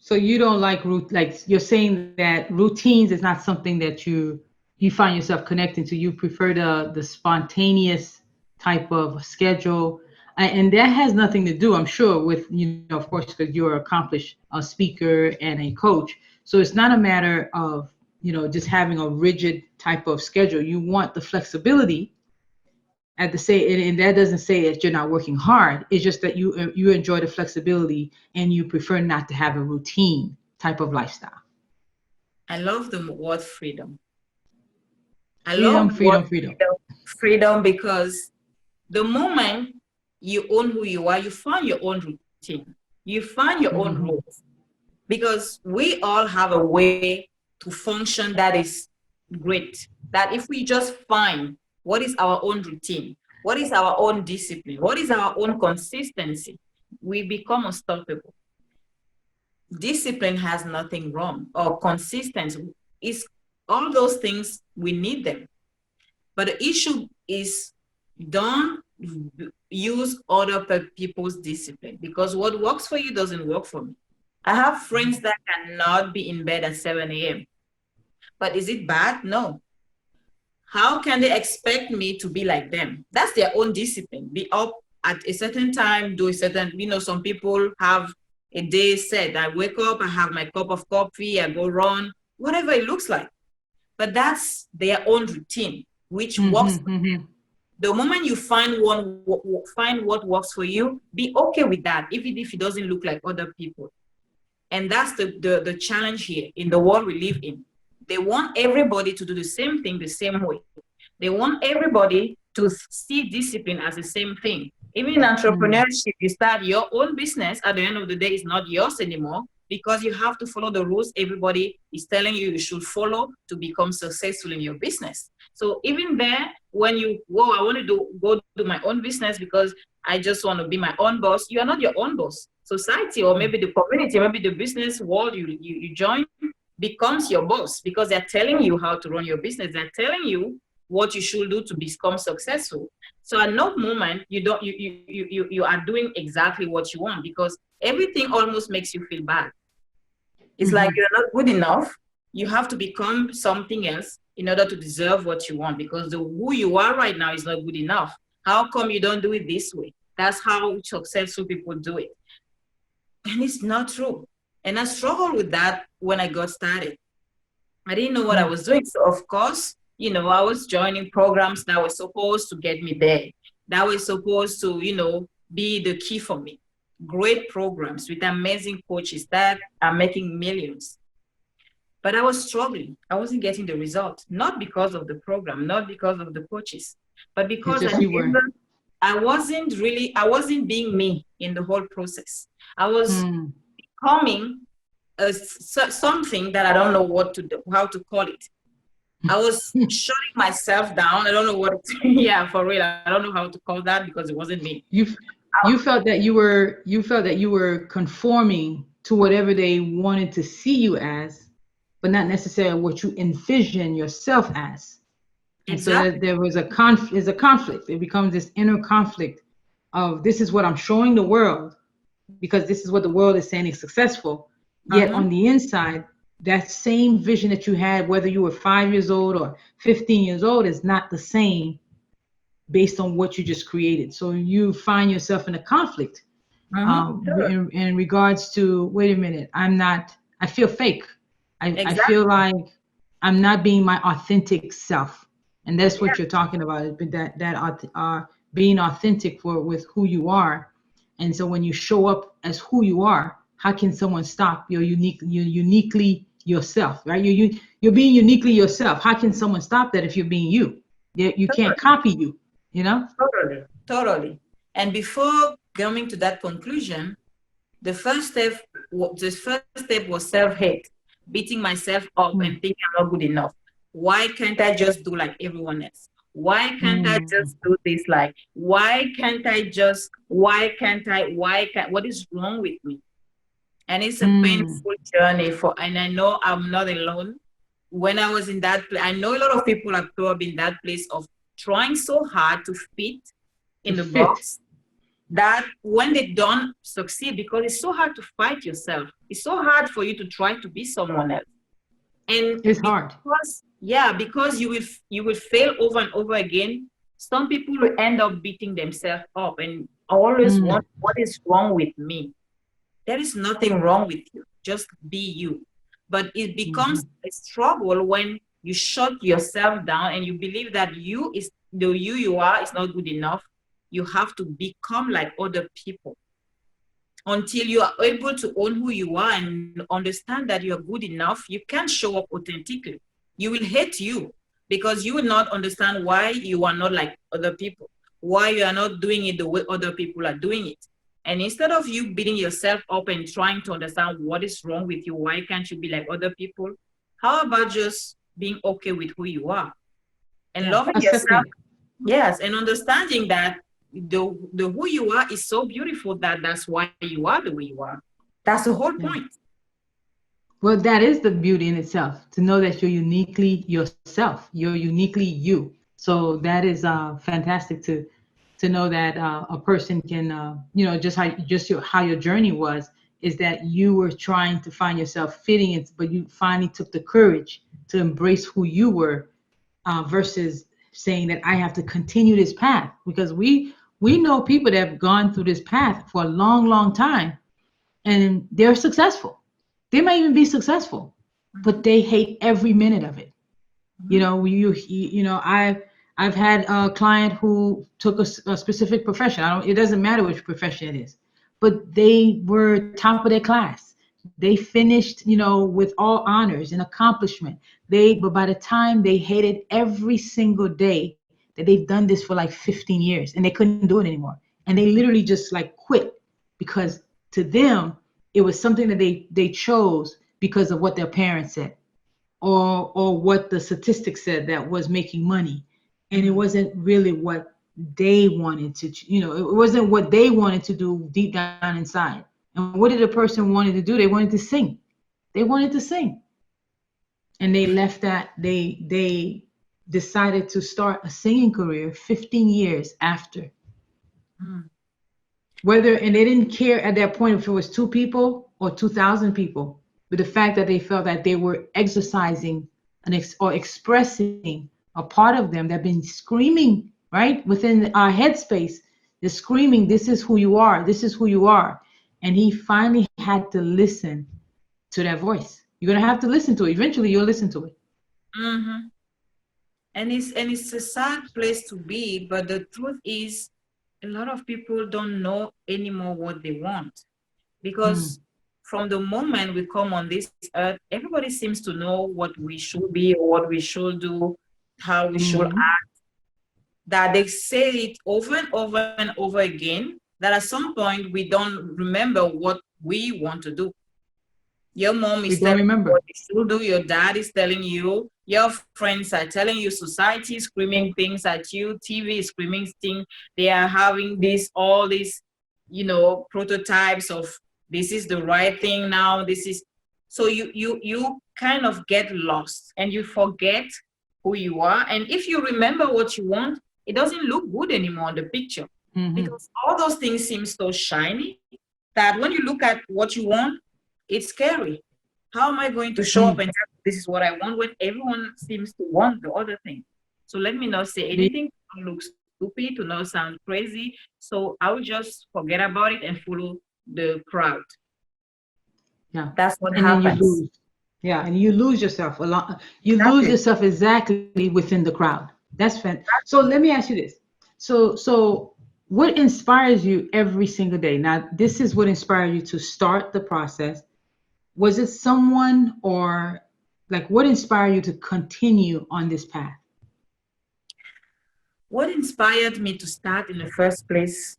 So you don't like like you're saying that routines is not something that you find yourself connecting to. You prefer the spontaneous type of schedule, and that has nothing to do, I'm sure, with of course, because you're an accomplished speaker and a coach. So it's not a matter of just having a rigid type of schedule. You want the flexibility at the say, and that doesn't say that you're not working hard. It's just that you enjoy the flexibility and you prefer not to have a routine type of lifestyle. I love the word freedom. I love Freedom, the word freedom, freedom. freedom because the moment you own who you are, you find your own routine. You find your own Hmm. rules. Because we all have a way to function that is great. That if we just find what is our own routine, what is our own discipline, what is our own consistency, we become unstoppable. Discipline has nothing wrong, or consistency is all those things, we need them. But the issue is, don't use other people's discipline, because what works for you doesn't work for me. I have friends that cannot be in bed at 7 a.m. But is it bad? No. How can they expect me to be like them? That's their own discipline. Be up at a certain time, do a certain, some people have a day set. I wake up, I have my cup of coffee, I go run, whatever it looks like. But that's their own routine, which works. Hmm. Hmm. The moment you find what works for you, be okay with that, even if it doesn't look like other people. And that's the challenge here in the world we live in. They want everybody to do the same thing the same way. They want everybody to see discipline as the same thing. Even in Hmm. entrepreneurship, you start your own business, at the end of the day, it's not yours anymore, because you have to follow the rules everybody is telling you should follow to become successful in your business. So even there, when you go, I want to go do my own business because I just want to be my own boss. You are not your own boss. Society, or maybe the community, maybe the business world you join becomes your boss, because they're telling you how to run your business. They're telling you what you should do to become successful. So at no moment you don't you are doing exactly what you want, because everything almost makes you feel bad. It's like Hmm. you're not good enough. You have to become something else in order to deserve what you want, because who you are right now is not good enough. How come you don't do it this way? That's how successful people do it. And it's not true. And I struggled with that when I got started. I didn't know what I was doing. So, of course, I was joining programs that were supposed to get me there, that were supposed to, be the key for me. Great programs with amazing coaches that are making millions. But I was struggling. I wasn't getting the result, not because of the program, not because of the coaches, but It's because just you were. I wasn't being me in the whole process. I was Hmm. becoming something that I don't know how to call it. I was shutting myself down. I don't know what, yeah, for real. I don't know how to call that, because it wasn't me. You you felt that you were conforming to whatever they wanted to see you as, but not necessarily what you envision yourself as. And so that Exactly. there was a conflict. Is a conflict. It becomes this inner conflict of this is what I'm showing the world because this is what the world is saying is successful. Yet Uh-huh. on the inside, that same vision that you had, whether you were 5 years old or 15 years old, is not the same based on what you just created. So you find yourself in a conflict Uh-huh. Sure. in regards to, wait a minute, I feel fake. I feel Exactly. like I'm not being my authentic self. And that's what Yeah. you're talking about, that being authentic with who you are. And so when you show up as who you are, how can someone stop you're uniquely yourself, right? You're being uniquely yourself. How can someone stop that if you're being you? You can't Totally. copy you, you know? Totally. Totally. And before coming to that conclusion, the first step was self-hate, beating myself up and Mm, thinking I'm not good enough. Why can't I just do like everyone else? Why can't I mm, just do this? Like, why can't, what is wrong with me? And it's a mm. painful journey and I know I'm not alone. When I was in that place, I know a lot of people have grown up in that place of trying so hard to fit To in the fit. box, that when they don't succeed, because it's so hard to fight yourself, it's so hard for you to try to be someone else. And It's hard. because, yeah, because you will fail over and over again, some people will end up beating themselves up and always Mm, want what is wrong with me. There is nothing wrong with you. Just be you. But it becomes mhm. a struggle when you shut yourself down and you believe that the you are is not good enough. You have to become like other people until you are able to own who you are and understand that you are good enough. You can show up authentically. You will hate you because you will not understand why you are not like other people, why you are not doing it the way other people are doing it. And instead of you beating yourself up and trying to understand what is wrong with you, why can't you be like other people? How about just being okay with who you are and Yeah, loving yourself? accepting. Yes, and understanding that the who you are is so beautiful that that's why you are the way you are. That's the whole Yeah. point. Well, that is the beauty in itself, to know that you're uniquely yourself. You're uniquely you. So that is fantastic to know that a person can, how your journey was, is that you were trying to find yourself fitting it, but you finally took the courage to embrace who you were, versus saying that I have to continue this path, because we know people that have gone through this path for a long, long time, and they're successful. They might even be successful, but Mhm, they hate every minute of it. You mhm, know, I've had a client who took a specific profession. I don't. It doesn't matter which profession it is, but they were top of their class. They finished, with all honors and accomplishment. But by the time they hated every single day that they've done this for like 15 years, and they couldn't do it anymore, and they literally just like quit, because to them it was something that they chose because of what their parents said, or what the statistics said that was making money, and it mhm. wasn't really what they wanted to, it wasn't what they wanted to do deep down inside. And what did a person wanted to do? They wanted to sing. They wanted to sing, and they left that. They decided to start a singing career 15 years after. Mm. And they didn't care at that point if it was two people or 2,000 people, but the fact that they felt that they were exercising or expressing a part of them that been screaming right within our headspace, is screaming, "This is who you are. This is who you are." And he finally had to listen to that voice. You're gonna have to listen to it. Eventually, you'll listen to it. Mhm. And it's a sad place to be, but the truth is a lot of people don't know anymore what they want, because Mm, from the moment we come on this earth, everybody seems to know what we should be or what we should do, how we should mm-hmm. act, that they say it over and over and over again, that at some point we don't remember what we want to do. Your mom We is don't telling you what remember. you should do. Your dad is telling you. Your friends are telling you. Society is screaming things at you. TV is screaming things. They are having all these, prototypes of this is the right thing now. This is so you kind of get lost and you forget who you are. And if you remember what you want, it doesn't look good anymore on the picture, Mm-hmm. because all those things seem so shiny that when you look at what you want, it's scary. How am I going to show up and Mm. tell you this is what I want when everyone seems to want the other thing? So let me not say anything to not look stupid, to not sound crazy. So I will just forget about it and follow the crowd. Yeah. That's what And then you happens. lose. Yeah, and you lose yourself a lot. You lose Exactly. yourself exactly within the crowd. So let me ask you this. So what inspires you every single day? Now, this is what inspired you to start the process. Was it someone, or like what inspired you to continue on this path? What inspired me to start in the first place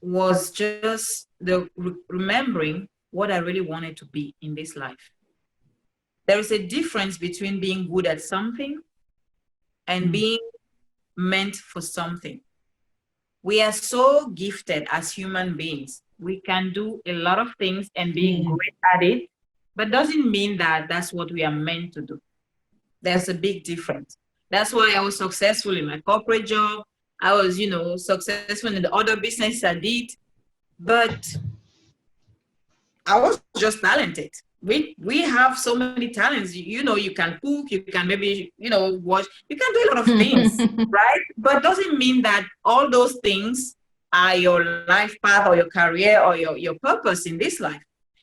was just the remembering what I really wanted to be in this life. There is a difference between being good at something and Mm. being meant for something. We are so gifted as human beings. We can do a lot of things and be Yeah. great at it, but doesn't mean that that's what we are meant to do. There's a big difference. That's why I was successful in my corporate job. I was, successful in the other business I did, but I was just talented. We have so many talents. You can cook, you can maybe, watch, you can do a lot of things, right? But doesn't mean that all those things are your life path or your career or your purpose in this life.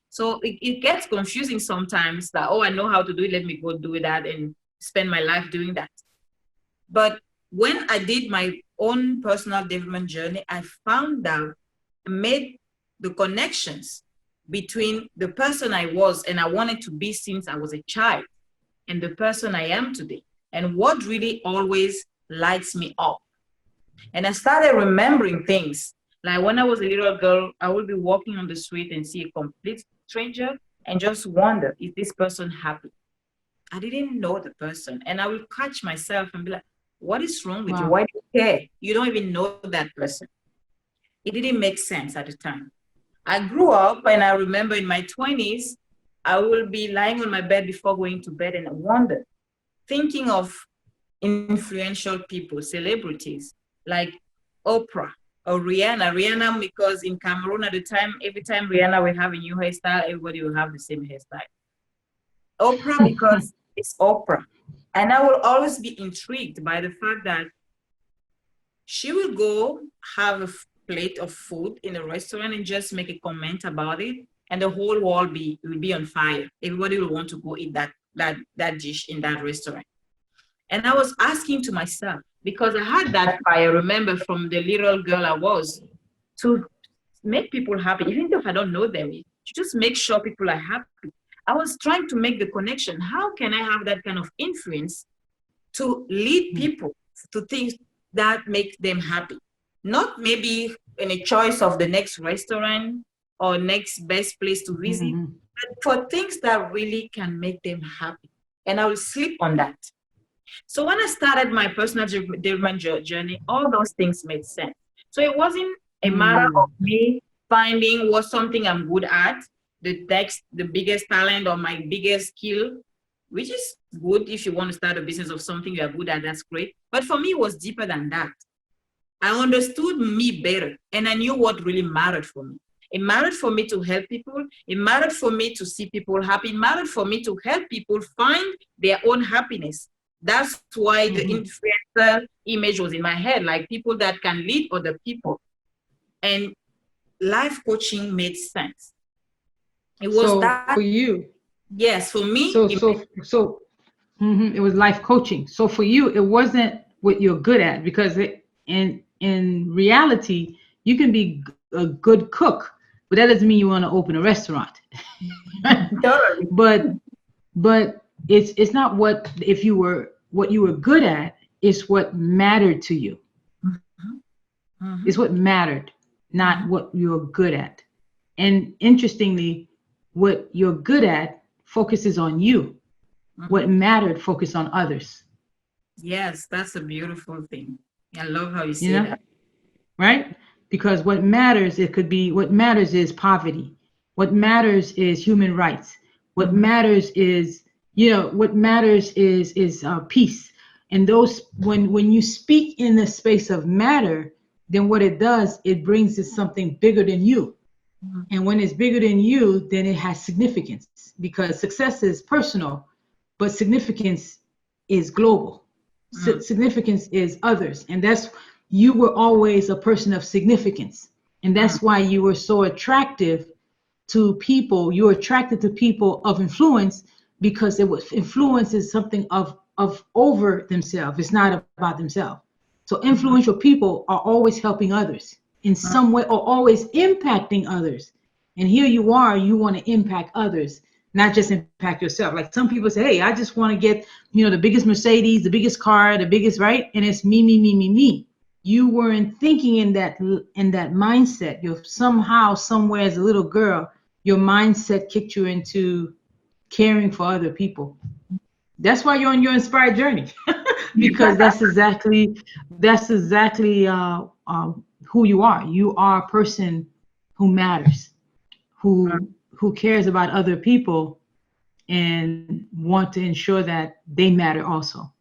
So it gets confusing sometimes that, oh, I know how to do it, let me go do that and spend my life doing that. But when I did my own personal development journey, I found out, I made the connections between the person I was and I wanted to be since I was a child and the person I am today, and what really always lights me up. And I started remembering things. Like when I was a little girl, I would be walking on the street and see a complete stranger and just wonder, is this person happy? I didn't know the person. And I will catch myself and be like, what is wrong with you? Wow. Why do you care? You don't even know that person. It didn't make sense at the time. I grew up and I remember in my 20s, I will be lying on my bed before going to bed and I wonder, thinking of influential people, celebrities like Oprah or Rihanna. Rihanna, because in Cameroon at the time, every time Rihanna will have a new hairstyle, everybody will have the same hairstyle. Oprah, because it's Oprah. And I will always be intrigued by the fact that she will go have a plate of food in a restaurant and just make a comment about it, and the whole world will be on fire. Everybody will want to go eat that dish in that restaurant. And I was asking to myself, because I had that fire, remember, from the little girl I was, to make people happy, even if I don't know them, to just make sure people are happy. I was trying to make the connection. How can I have that kind of influence to lead people to things that make them happy? Not maybe in a choice of the next restaurant or next best place to visit, Mm-hmm. but for things that really can make them happy. And I will sleep on that. So when I started my personal development journey, all those things made sense. So it wasn't a matter of me finding what something I'm good at, the biggest talent or my biggest skill, which is good if you want to start a business of something you are good at, that's great. But for me, it was deeper than that. I understood me better and I knew what really mattered for me. It mattered for me to help people. It mattered for me to see people happy. It mattered for me to help people find their own happiness. That's why the influencer image was in my head, like people that can lead other people. And life coaching made sense. It was So that, for you, yes, for me, so so so it was life coaching. So for you, it wasn't what you're good at, because in reality, you can be a good cook, but that doesn't mean you want to open a restaurant. totally. but but it's not what if you were what you were good at. It's what mattered to you. Mhm, It's mhm, what mattered, not mhm, what you're good at. And interestingly, what you're good at focuses on you. What mhm. mattered focus on others. Yes, that's a beautiful thing. I love how you You say know, that. right? Because what matters, it could be what matters is poverty. What matters is human rights. What Mhm, matters is, what matters is peace. And those, when you speak in the space of matter, then what it does, it brings us something bigger than you. mhm, And when it's bigger than you, then it has significance, because success is personal, but significance is global. mhm, Significance is others. And that's, you were always a person of significance. And mhm, that's why you were so attractive to people. You were attracted to people of influence, because it was influence is something of over themselves. It's not about themselves. So mhm, influential people are always helping others in mhm. some way, or always impacting others. And here you are, you want to impact others, not just impact yourself. Like some people say, hey, I just want to get, the biggest Mercedes, the biggest car, the biggest, right? And it's me, me, me, me, me. You weren't thinking in that mindset. You're somehow, somewhere, as a little girl, your mindset kicked you into caring for other people. That's why you're on your inspired journey. Because that's exactly who you are. You are a person who matters, who cares about other people and want to ensure that they matter also.